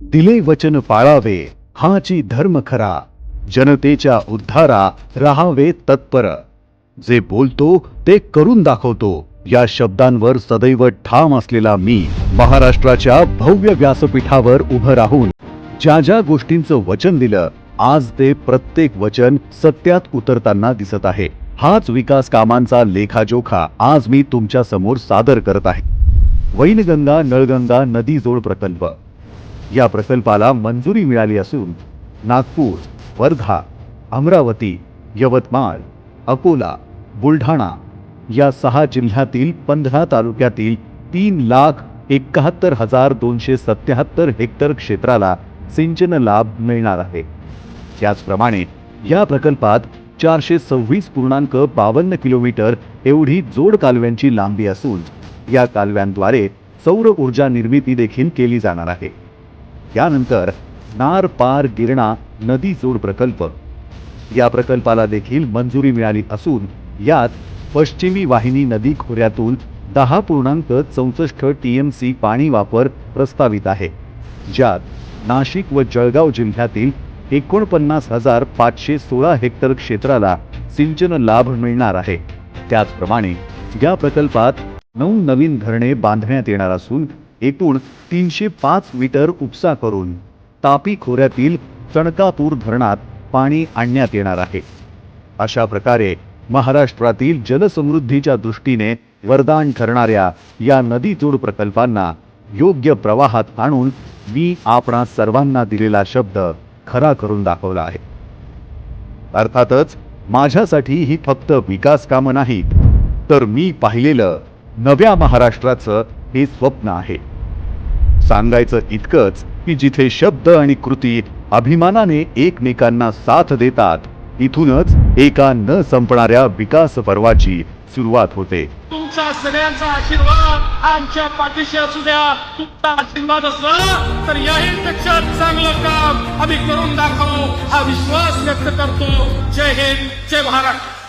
दिले वचन पाळावे हाची धर्म खरा, जनतेच्या उद्धारा राहावे तत्पर, जे बोलतो ते करून दाखवतो या शब्दांवर सदैव ठाम असलेला मी महाराष्ट्राच्या भव्य व्यासपीठावर उभं राहून ज्या ज्या गोष्टींचं वचन दिलं, आज ते प्रत्येक वचन सत्यात उतरताना दिसत आहे। हाच विकास कामांचा लेखाजोखा आज मी तुमच्या समोर सादर करत आहे। वैनगंगा नळगंगा नदी जोड प्रकल्प, या प्रकल्पाला मंजुरी मिळाली असून नागपूर, वर्धा, अमरावती, यवतमाळ, अकोला, बुलढाणा या 6 जिल्ह्यातील 15 तालुक्यातील 3,71,277 हेक्टर क्षेत्राला सिंचन लाभ मिळणार आहे। त्याचप्रमाणे या प्रकल्पात 426.52 किलोमीटर एवढी जोड कालव्यांची लांबी असून या कालव्यांद्वारे सौर ऊर्जा निर्मिती देखील केली जाणार आहे। यानंतर नार पार गिरणा नदी जोड प्रकल्प, या प्रकल्पाला देखील मंजुरी मिळाली असून यात पश्चिमी वाहिनी नदी खोऱ्यातून 10.64 TMC पाणी वापर प्रस्तावित आहे, ज्यात नाशिक व जळगाव जिल्ह्यातील 49,516 हेक्टर क्षेत्राला सिंचन लाभ मिळणार आहे। त्याचप्रमाणे या प्रकल्पात 9 नवीन धरणे बांधण्यात येणार असून एकूण 305 मीटर उपसा करून तापी खोऱ्यातील चणकापूर धरणात पाणी आणण्यात येणार आहे। अशा प्रकारे महाराष्ट्रातील जलसमृद्धीच्या दृष्टीने वरदान ठरणाऱ्या या नदी जोड प्रकल्पांना योग्य प्रवाहात आणून मी आपणा सर्वांना दिलेला शब्द खरा करून दाखवला आहे। अर्थातच माझ्यासाठी ही फक्त विकास कामं नाहीत, तर मी पाहिलेलं नव्या महाराष्ट्राचं हे स्वप्न आहे। सांगायचं इतकंच की जिथे शब्द आणि कृती अभिमानाने एकमेकांना साथ देतात, इथूनच एका न संपणाऱ्या विकास पर्वाची सुरुवात होते। तुमचा सगळ्यांचा आशीर्वाद आमच्या पाठीशी असू द्या। तुमचा आशीर्वाद असला तर याहीपेक्षा चांगलं काम आम्ही करून दाखवू हा विश्वास व्यक्त करतो। जय हिंद, जय महाराष्ट्र।